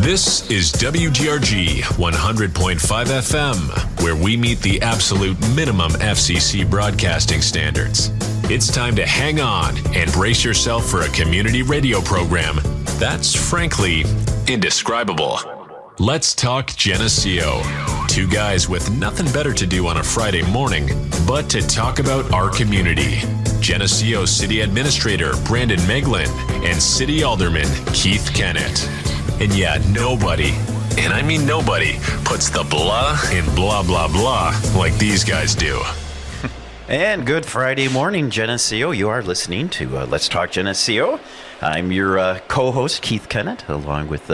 This is WGRG 100.5 FM, where we meet the absolute minimum FCC broadcasting standards. It's time to hang on and brace yourself for a community radio program that's frankly indescribable. Let's talk Geneseo. Two guys with nothing better to do on a Friday morning but to talk about our community. Geneseo City Administrator Brandon Meglin and City Alderman Keith Kennett. And yeah, nobody, and I mean nobody, puts the blah in blah blah blah like these guys do. And good Friday morning, Geneseo. You are listening to Let's Talk Geneseo. I'm your co-host, Keith Kennett, along with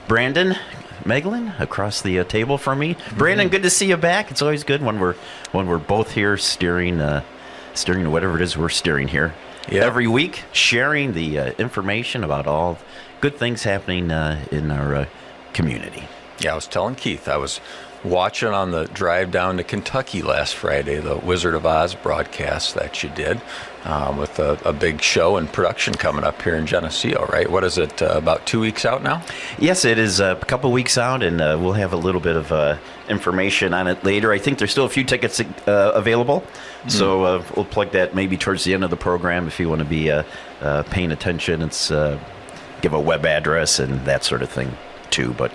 Brandon Meglin across the table from me. Brandon, good to see you back. It's always good when we're both here steering whatever it is we're steering here. Yeah. Every week, sharing the information about all good things happening in our community. Yeah, I was telling Keith, I was watching on the drive down to Kentucky last Friday, the Wizard of Oz broadcast that you did with a big show and production coming up here in Geneseo, right? What is it, about 2 weeks out now? Yes, it is a couple weeks out, and we'll have a little bit of information on it later. I think there's still a few tickets available, so we'll plug that maybe towards the end of the program if you want to be paying attention. It's give a web address and that sort of thing too, but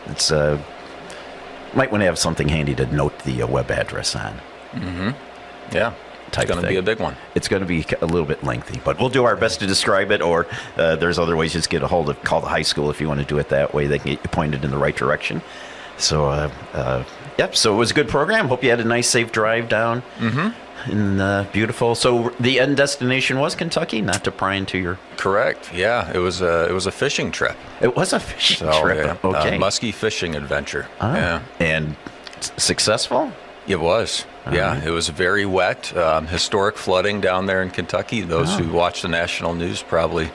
it's might want to have something handy to note the web address on. Yeah, it's going to be a big one. It's going to be a little bit lengthy, but we'll do our best to describe it, or there's other ways. Just call the high school if you want to do it that way. They can get you pointed in the right direction. So, yep, so it was a good program. Hope you had a nice, safe drive down. And beautiful. So the end destination was Kentucky, not to pry into your... Correct. Yeah, it was a fishing trip. It was a fishing trip. Yeah, okay. Muskie fishing adventure. Yeah. And successful? It was. Yeah, it was very wet. Historic flooding down there in Kentucky. Those who watch the national news probably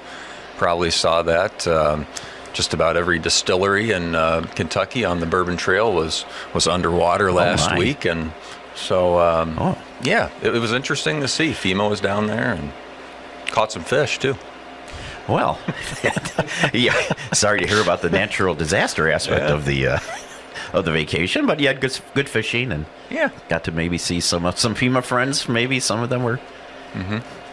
saw that. Just about every distillery in Kentucky on the Bourbon Trail was underwater last week, and so yeah, it was interesting to see. FEMA was down there and caught some fish too. Well, yeah. Sorry to hear about the natural disaster aspect of the vacation, but you had good fishing, and got to maybe see some FEMA friends. Maybe some of them were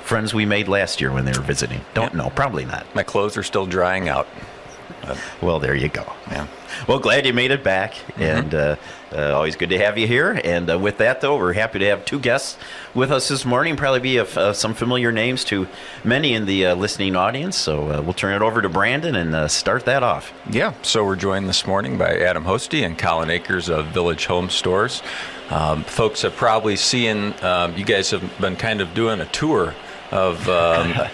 friends we made last year when they were visiting. Don't know, probably not. My clothes are still drying out. Well, there you go. Yeah. Well, glad you made it back, and always good to have you here. And with that, though, we're happy to have two guests with us this morning. Probably be some familiar names to many in the listening audience. So we'll turn it over to Brandon and start that off. Yeah. So we're joined this morning by Adam Hosty and Colin Akers of Village Home Stores. Folks have probably seen, you guys have been kind of doing a tour of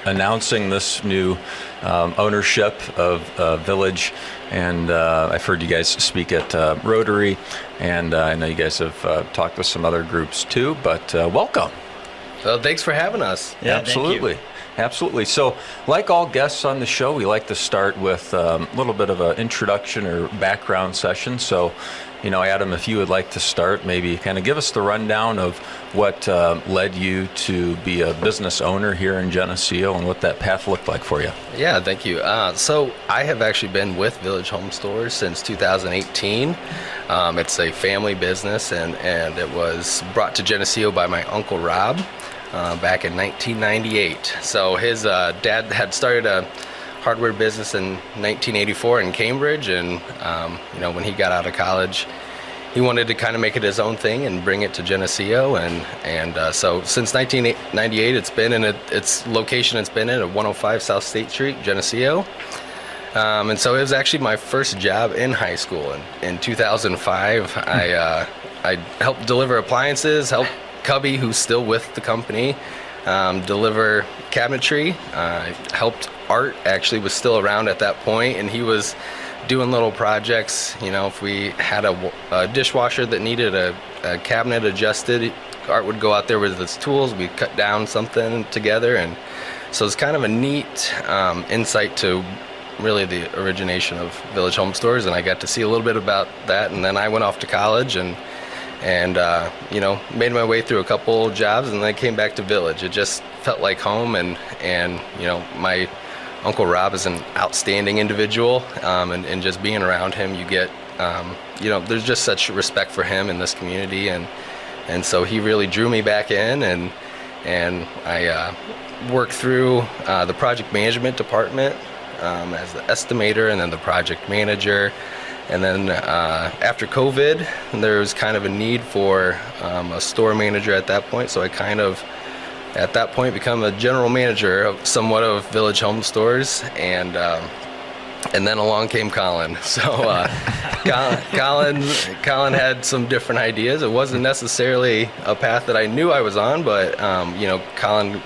announcing this new ownership of Village, and I've heard you guys speak at Rotary, and I know you guys have talked with some other groups too, but welcome. Well, thanks for having us. Yeah, absolutely. Absolutely. So, like all guests on the show, we like to start with a little bit of an introduction or background session. So, Adam, if you would like to start, maybe kind of give us the rundown of what led you to be a business owner here in Geneseo and what that path looked like for you. Yeah, thank you. So I have actually been with Village Home Stores since 2018. It's a family business, and it was brought to Geneseo by my Uncle Rob back in 1998. So his dad had started a hardware business in 1984 in Cambridge, and when he got out of college, he wanted to kind of make it his own thing and bring it to Geneseo, and so since 1998 it's been in its location. It's been at 105 South State Street, Geneseo, and so it was actually my first job in high school. In 2005, I helped deliver appliances, helped Cubby, who's still with the company, deliver cabinetry. Helped Art, actually was still around at that point, and he was doing little projects. If we had a dishwasher that needed a cabinet adjusted, Art would go out there with his tools. We'd cut down something together, and so it's kind of a neat insight to really the origination of Village Home Stores, and I got to see a little bit about that. And then I went off to college and made my way through a couple jobs, and then I came back to Village. It just felt like home, and my Uncle Rob is an outstanding individual, and just being around him, you get, there's just such respect for him in this community, and so he really drew me back in, and I worked through the project management department as the estimator, and then the project manager. And then after COVID, there was kind of a need for a store manager at that point. So I kind of, at that point, become a general manager of somewhat of Village Home Stores. And then along came Colin. So Colin had some different ideas. It wasn't necessarily a path that I knew I was on, but Colin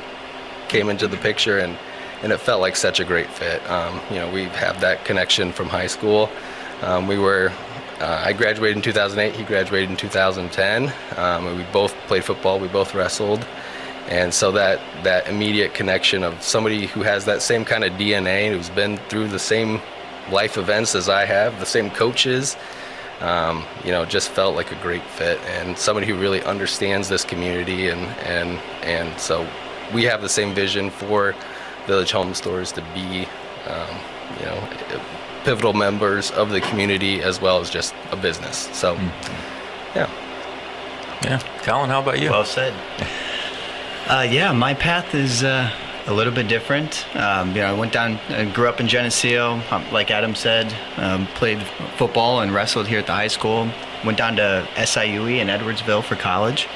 came into the picture, and it felt like such a great fit. We have that connection from high school. I graduated in 2008, he graduated in 2010. We both played football, we both wrestled. And so that immediate connection of somebody who has that same kind of DNA, who's been through the same life events as I have, the same coaches, just felt like a great fit, and somebody who really understands this community. And so we have the same vision for Village Home Stores to be, pivotal members of the community as well as just a business. So, yeah. Colin, how about you? Well said. My path is a little bit different. I went down, grew up in Geneseo, like Adam said, played football and wrestled here at the high school. Went down to SIUE in Edwardsville for college.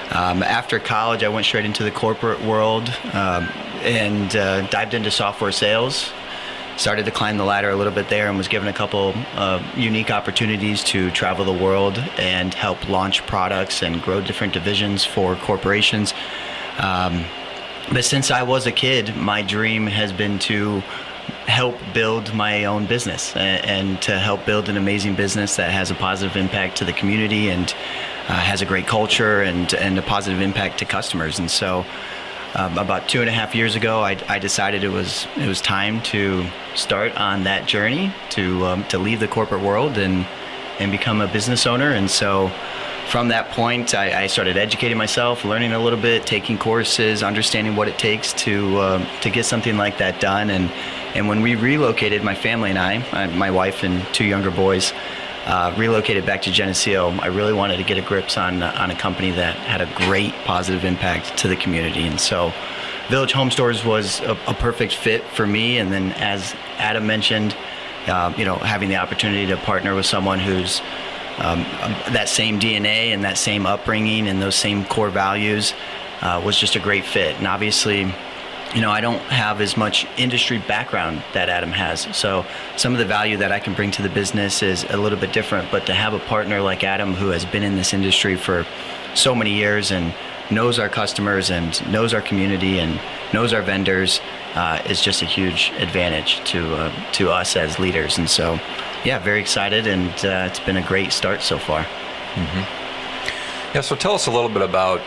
After college, I went straight into the corporate world and dived into software sales. Started to climb the ladder a little bit there, and was given a couple unique opportunities to travel the world and help launch products and grow different divisions for corporations. But since I was a kid, my dream has been to help build my own business and to help build an amazing business that has a positive impact to the community and has a great culture and a positive impact to customers. And so about 2.5 years ago, I decided it was time to start on that journey to leave the corporate world and become a business owner. And so from that point, I started educating myself, learning a little bit, taking courses, understanding what it takes to get something like that done. And when we relocated, my family and I, my wife and 2 younger boys, relocated back to Geneseo, I really wanted to get a grips on a company that had a great positive impact to the community. And so Village Home Stores was a perfect fit for me. And then, as Adam mentioned, having the opportunity to partner with someone who's that same DNA and that same upbringing and those same core values was just a great fit. And obviously, I don't have as much industry background that Adam has. So some of the value that I can bring to the business is a little bit different. But to have a partner like Adam, who has been in this industry for so many years and knows our customers and knows our community and knows our vendors, is just a huge advantage to us as leaders. And so, very excited, and it's been a great start so far. Mm-hmm. Yeah, so tell us a little bit about,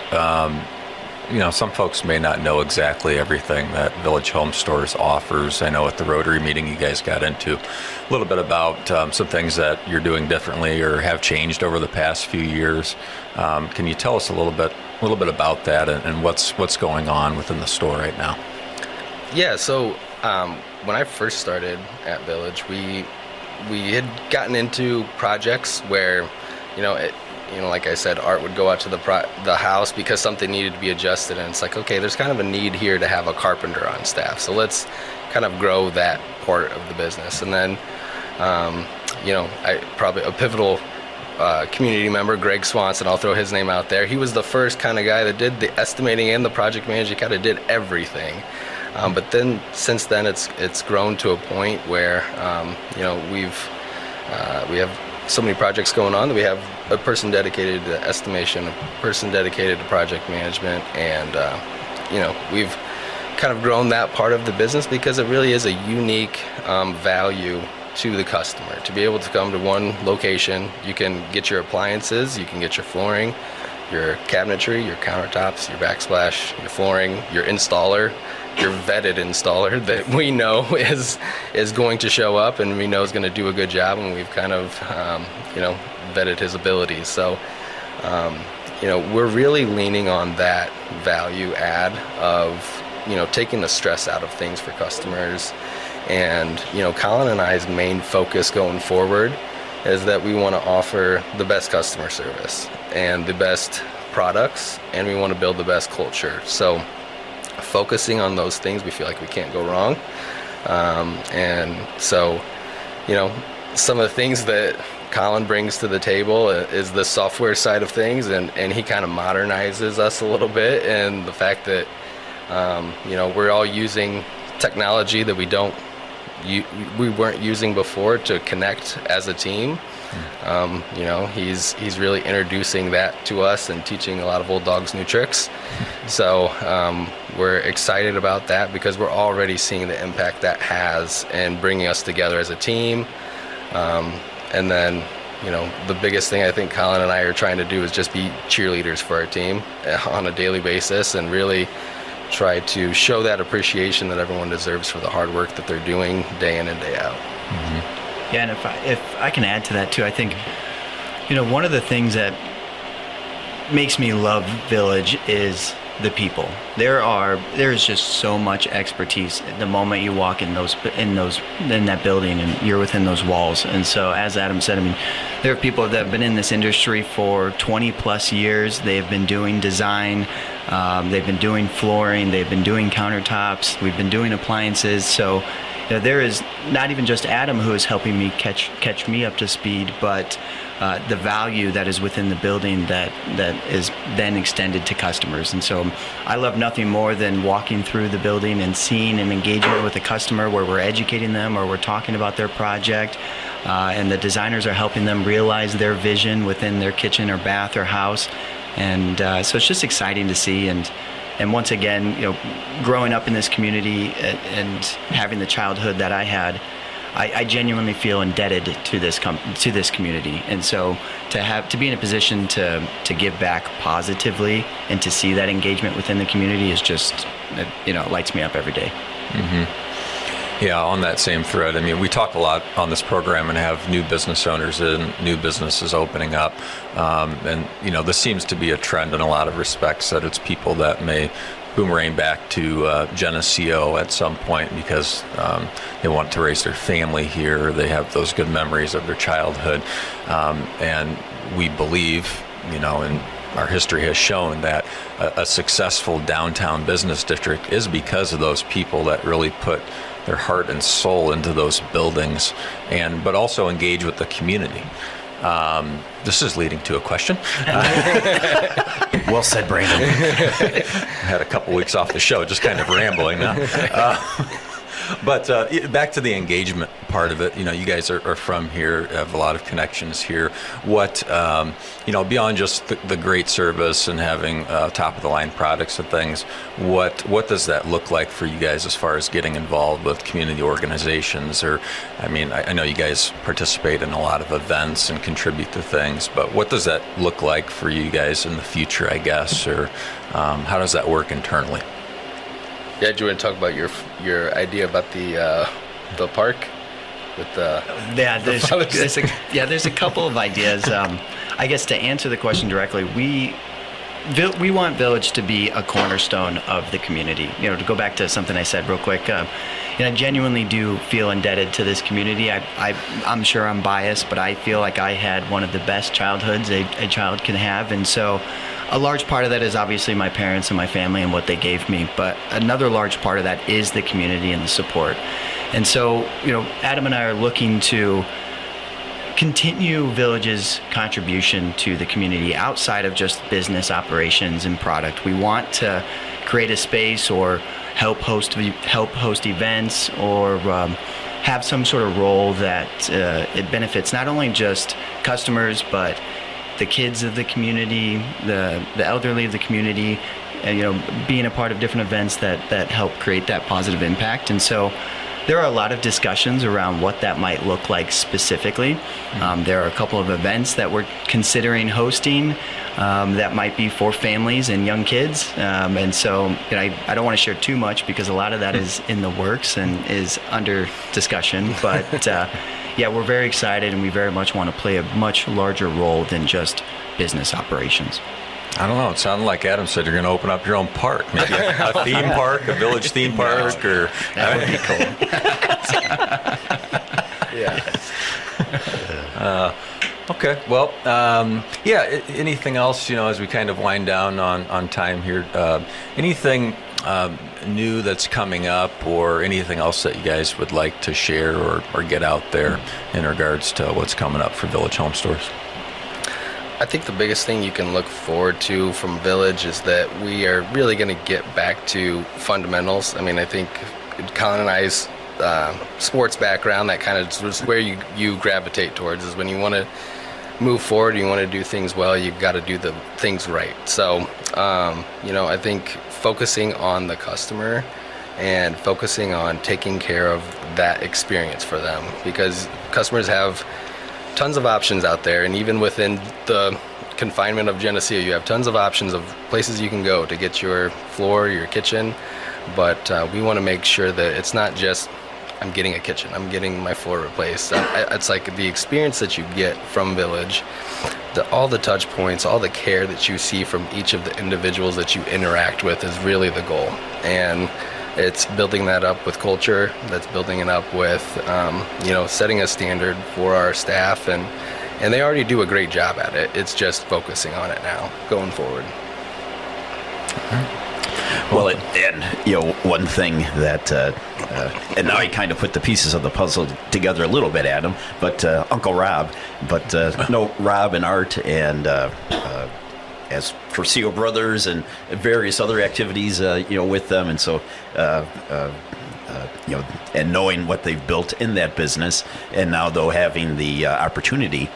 some folks may not know exactly everything that Village Home Stores offers. I know at the Rotary meeting you guys got into a little bit about some things that you're doing differently or have changed over the past few years. Can you tell us a little bit about that and what's going on within the store right now? Yeah, so when I first started at Village, we had gotten into projects where, like I said, Art would go out to the house because something needed to be adjusted, and it's like, okay, there's kind of a need here to have a carpenter on staff, so let's kind of grow that part of the business. And then, probably a pivotal community member, Greg Swanson, I'll throw his name out there. He was the first kind of guy that did the estimating and the project management, kind of did everything. But then since then, it's grown to a point where we have so many projects going on that we have a person dedicated to estimation, a person dedicated to project management, and we've kind of grown that part of the business because it really is a unique value to the customer to be able to come to one location. You can get your appliances, you can get your flooring, your cabinetry, your countertops, your backsplash, your flooring, your installer, your vetted installer that we know is going to show up and we know is going to do a good job, and we've kind of vetted his abilities. So we're really leaning on that value add of taking the stress out of things for customers. And, Colin and I's main focus going forward is that we want to offer the best customer service and the best products, and we want to build the best culture. So focusing on those things, we feel like we can't go wrong. And so, some of the things that Colin brings to the table is the software side of things, and he kind of modernizes us a little bit, and the fact that, we're all using technology that we weren't using before to connect as a team. He's really introducing that to us and teaching a lot of old dogs new tricks. So we're excited about that because we're already seeing the impact that has in bringing us together as a team. And then, the biggest thing I think Colin and I are trying to do is just be cheerleaders for our team on a daily basis and really try to show that appreciation that everyone deserves for the hard work that they're doing day in and day out. Mm-hmm. Yeah, and if I can add to that too, I think, one of the things that makes me love Village is the people. There's just so much expertise the moment you walk in that building and you're within those walls. And so, as Adam said, there are people that have been in this industry for 20 plus years. They've been doing design, they've been doing flooring, they've been doing countertops, we've been doing appliances. So there is not even just Adam who is helping me catch me up to speed, but the value that is within the building that is then extended to customers. And so I love nothing more than walking through the building and seeing an engagement with a customer where we're educating them or we're talking about their project, and the designers are helping them realize their vision within their kitchen or bath or house. And so it's just exciting to see. And once again, growing up in this community and having the childhood that I had, I genuinely feel indebted to this community. And so to be in a position to give back positively and to see that engagement within the community is just, it lights me up every day. Mm-hmm. Yeah, on that same thread, we talk a lot on this program and have new business owners and new businesses opening up. And this seems to be a trend in a lot of respects, that it's people that may boomerang back to Geneseo at some point because they want to raise their family here. They have those good memories of their childhood. And we believe, and our history has shown that a successful downtown business district is because of those people that really put their heart and soul into those buildings, but also engage with the community. This is leading to a question. Well said, Brandon. I had a couple weeks off the show, just kind of rambling now. But back to the engagement part of it, you guys are from here, have a lot of connections here. What, beyond just the great service and having top-of-the-line products and things, what does that look like for you guys as far as getting involved with community organizations? Or, I know you guys participate in a lot of events and contribute to things, but what does that look like for you guys in the future, I guess, or how does that work internally? Yeah, do you want to talk about your idea about the park with the? Yeah, there's a couple of ideas. I guess to answer the question directly, we want Village to be a cornerstone of the community. To go back to something I said real quick, I genuinely do feel indebted to this community. I'm sure I'm biased, but I feel like I had one of the best childhoods a child can have, and so a large part of that is obviously my parents and my family and what they gave me, but another large part of that is the community and the support. And so, Adam and I are looking to continue Village's contribution to the community outside of just business operations and product. We want to create a space or help host events or have some sort of role that it benefits not only just customers, but the kids of the community, the elderly of the community, and being a part of different events that help create that positive impact. And so there are a lot of discussions around what that might look like specifically. There are a couple of events that we're considering hosting that might be for families and young kids. And so I don't want to share too much because a lot of that is in the works and is under discussion. But yeah, we're very excited and we very much want to play a much larger role than just business operations. I don't know. It sounded like Adam said you're going to open up your own park, maybe a theme park, a village theme park, or That would be cool. Yeah. Okay. Well, anything else, as we kind of wind down on time here, anything new that's coming up or anything else that you guys would like to share or get out there in regards to what's coming up for Village Home Stores? I think the biggest thing you can look forward to from Village is that we are really going to get back to fundamentals. I mean, I think Colin and I's sports background, that kind of is where you gravitate towards, is when you want to move forward, you want to do things well, you've got to do the things right. So, I think focusing on the customer and focusing on taking care of that experience for them, because customers have tons of options out there, and even within the confinement of Geneseo, you have tons of options of places you can go to get your floor, your kitchen, but we want to make sure that it's not just I'm getting a kitchen, I'm getting my floor replaced. It's like the experience that you get from Village, all the touch points, all the care that you see from each of the individuals that you interact with is really the goal. And it's building that up with culture, that's building it up with, setting a standard for our staff, and they already do a great job at it. It's just focusing on it now, going forward. Well, one thing that, and now I kind of put the pieces of the puzzle together a little bit, Adam, but Uncle Rob, Rob and Art, and as for CO Brothers and various other activities, with them, and so, and knowing what they've built in that business, and now though having the opportunity,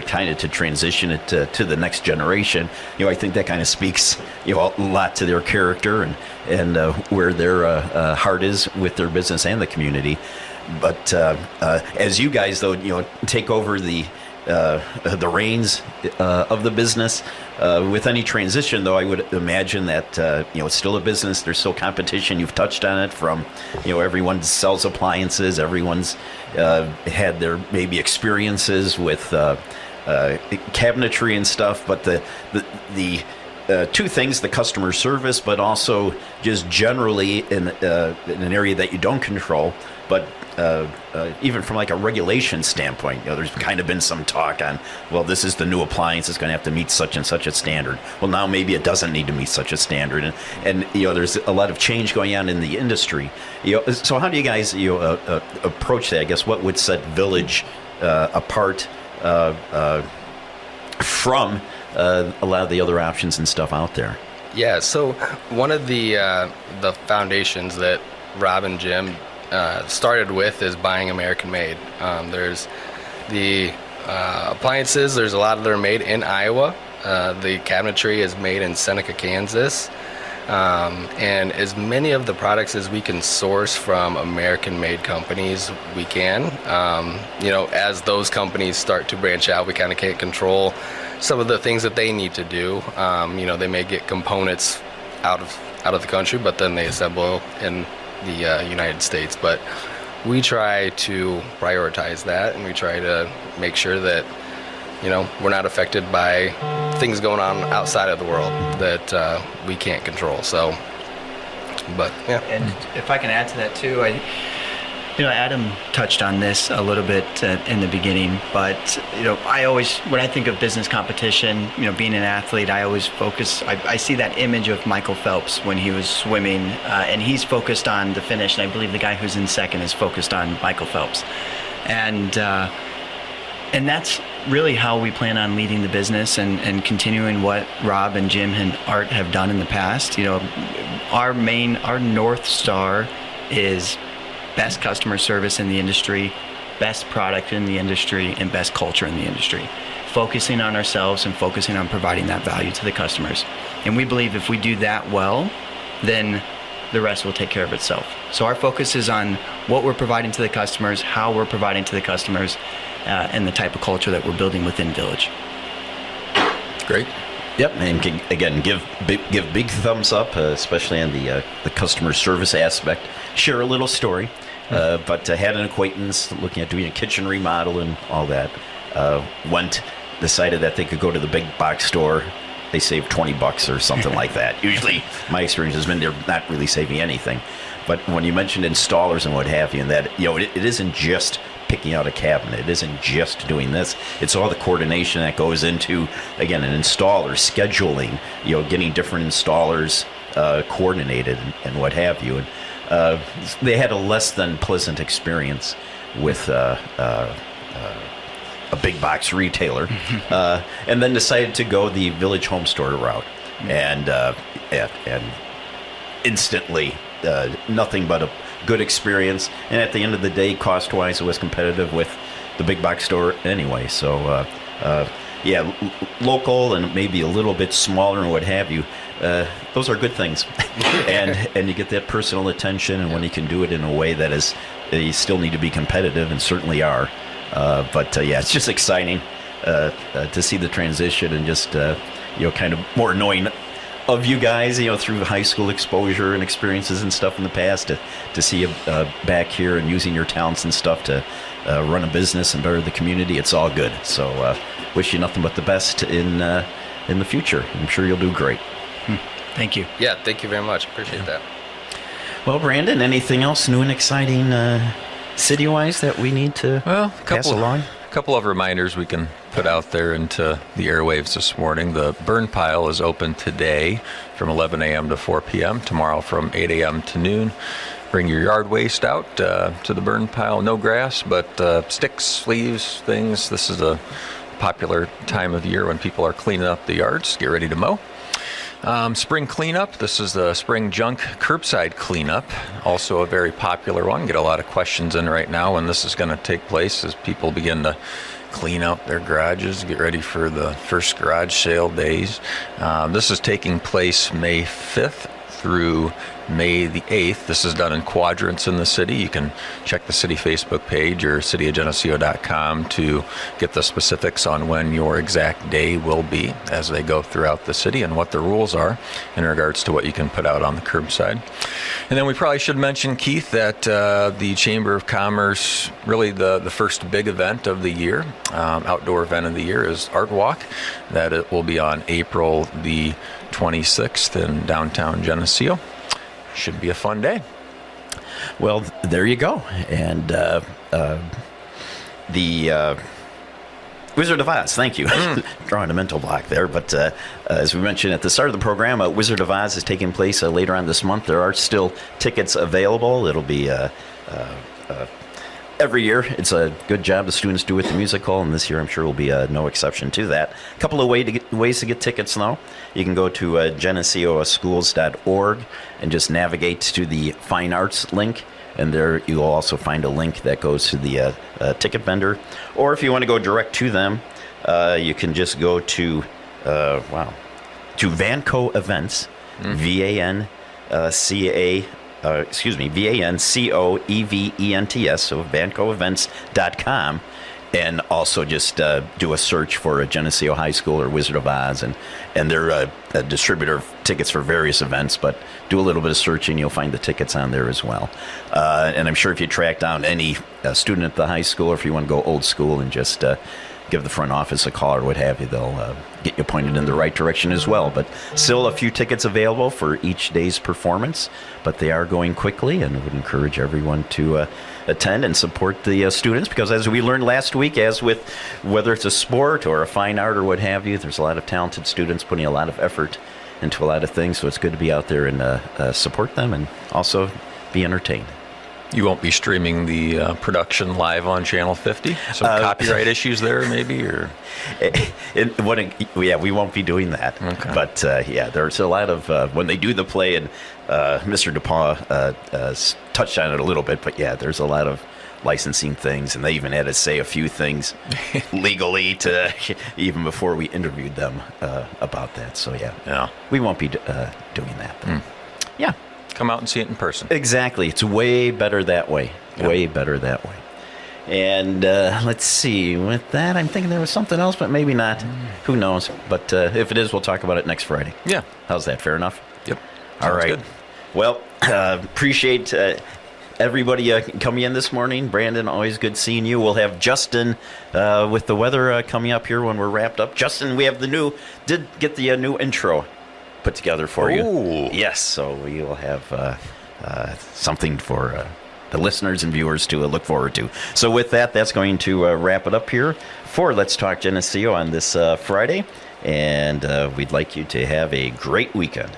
kind of to transition it to the next generation, I think that kind of speaks, a lot to their character and where their heart is with their business and the community. But as you guys though, take over the reins of the business, with any transition though, I would imagine that it's still a business. There's still competition. You've touched on it from everyone sells appliances. Everyone's had their maybe experiences with cabinetry and stuff. But the two things: the customer service, but also just generally in an area that you don't control, but even from like a regulation standpoint, there's kind of been some talk on, well, this is the new appliance, it's going to have to meet such and such a standard. Well, now maybe it doesn't need to meet such a standard, and there's a lot of change going on in the industry. So how do you guys approach that? I guess what would set Village apart from a lot of the other options and stuff out there? Yeah, so one of the foundations that Rob and Jim started with is buying American made. There's the appliances, there's a lot of them are made in Iowa. The cabinetry is made in Seneca, Kansas. And as many of the products as we can source from American made companies, we can. As those companies start to branch out, we kind of can't control some of the things that they need to do. They may get components out of the country, but then they assemble in the United States. But we try to prioritize that, and we try to make sure that we're not affected by things going on outside of the world that we can't control. So, but yeah. And if I can add to that too, Adam touched on this a little bit in the beginning, but I always, when I think of business competition, being an athlete, I always focus. I see that image of Michael Phelps when he was swimming, and he's focused on the finish, and I believe the guy who's in second is focused on Michael Phelps, and that's really how we plan on leading the business and continuing what Rob and Jim and Art have done in the past. Our North Star is best customer service in the industry, best product in the industry, and best culture in the industry. Focusing on ourselves and focusing on providing that value to the customers. And we believe if we do that well, then the rest will take care of itself. So our focus is on what we're providing to the customers, how we're providing to the customers, and the type of culture that we're building within Village. Great. Yep, and again, give big thumbs up, especially on the customer service aspect. Share a little story, but had an acquaintance looking at doing a kitchen remodel and all that. Decided that they could go to the big box store, they save $20 or something like that. Usually, my experience has been they're not really saving anything. But when you mentioned installers and what have you, and that it isn't just picking out a cabinet. It isn't just doing this. It's all the coordination that goes into, again, an installer, scheduling, getting different installers coordinated and what have you. And they had a less than pleasant experience with a big box retailer, and then decided to go the Village Home Store route, and instantly nothing but a good experience. And at the end of the day, cost-wise, it was competitive with the big box store anyway. So local and maybe a little bit smaller and what have you. Those are good things, and you get that personal attention, and when you can do it in a way that is, you still need to be competitive, and certainly are. But it's just exciting to see the transition, and just kind of more knowing of you guys, through high school exposure and experiences and stuff in the past, to see you back here and using your talents and stuff to run a business and better the community. It's all good. So wish you nothing but the best in the future. I'm sure you'll do great. Thank you. Yeah, thank you very much. Appreciate that. Well, Brandon, anything else new and exciting city-wise that we need to pass along? A couple of reminders we can put out there into the airwaves this morning. The burn pile is open today from 11 a.m. to 4 p.m., tomorrow from 8 a.m. to noon. Bring your yard waste out to the burn pile. No grass, but sticks, leaves, things. This is a popular time of year when people are cleaning up the yards. Get ready to mow. Spring cleanup. This is the spring junk curbside cleanup. Also a very popular one. Get a lot of questions in right now when this is going to take place as people begin to clean out their garages, get ready for the first garage sale days. This is taking place May 5th through May the 8th. This is done in quadrants in the city. You can check the city Facebook page or cityofgeneseo.com to get the specifics on when your exact day will be as they go throughout the city and what the rules are in regards to what you can put out on the curbside. And then we probably should mention, Keith, that the Chamber of Commerce, really the first big event of the year, outdoor event of the year, is Art Walk. That it will be on April the 26th in downtown Geneseo. Should be a fun day. Well, there you go. And the Wizard of Oz, thank you. Drawing a mental block there. But as we mentioned at the start of the program, Wizard of Oz is taking place later on this month. There are still tickets available. It'll be every year. It's a good job the students do with the musical, and this year I'm sure will be no exception to that. A couple of ways to get tickets, though. You can go to geneseoschools.org and just navigate to the Fine Arts link, and there you'll also find a link that goes to the ticket vendor. Or if you want to go direct to them, you can just go to Vanco Events, VANCOEVENTS, so vancoevents.com, and also just do a search for a Geneseo High School or Wizard of Oz, and they're a distributor of tickets for various events, but do a little bit of searching, you'll find the tickets on there as well. And I'm sure if you track down any student at the high school, or if you want to go old school and just give the front office a call or what have you, they'll get you pointed in the right direction as well. But still a few tickets available for each day's performance, but they are going quickly, and I would encourage everyone to attend and support the students, because as we learned last week, as with whether it's a sport or a fine art or what have you, there's a lot of talented students putting a lot of effort into a lot of things, so it's good to be out there and support them and also be entertained. You won't be streaming the production live on Channel 50? Some copyright issues there, maybe, or? We won't be doing that. Okay. But there's a lot of when they do the play, and Mr. DePaul touched on it a little bit. But there's a lot of licensing things, and they even had to say a few things legally to even before we interviewed them about that. So we won't be doing that. Yeah. Come out and see it in person. Exactly. It's way better that way. Yep. Way better that way. And let's see. With that, I'm thinking there was something else, but maybe not. Who knows? But if it is, we'll talk about it next Friday. Yeah. How's that? Fair enough? Yep. All right. Good. Well, appreciate everybody coming in this morning. Brandon, always good seeing you. We'll have Justin with the weather coming up here when we're wrapped up. Justin, we have did get the new intro put together for you. Ooh. Yes, so we will have something for the listeners and viewers to look forward to. So with that, that's going to wrap it up here for Let's Talk Geneseo on this Friday. And we'd like you to have a great weekend.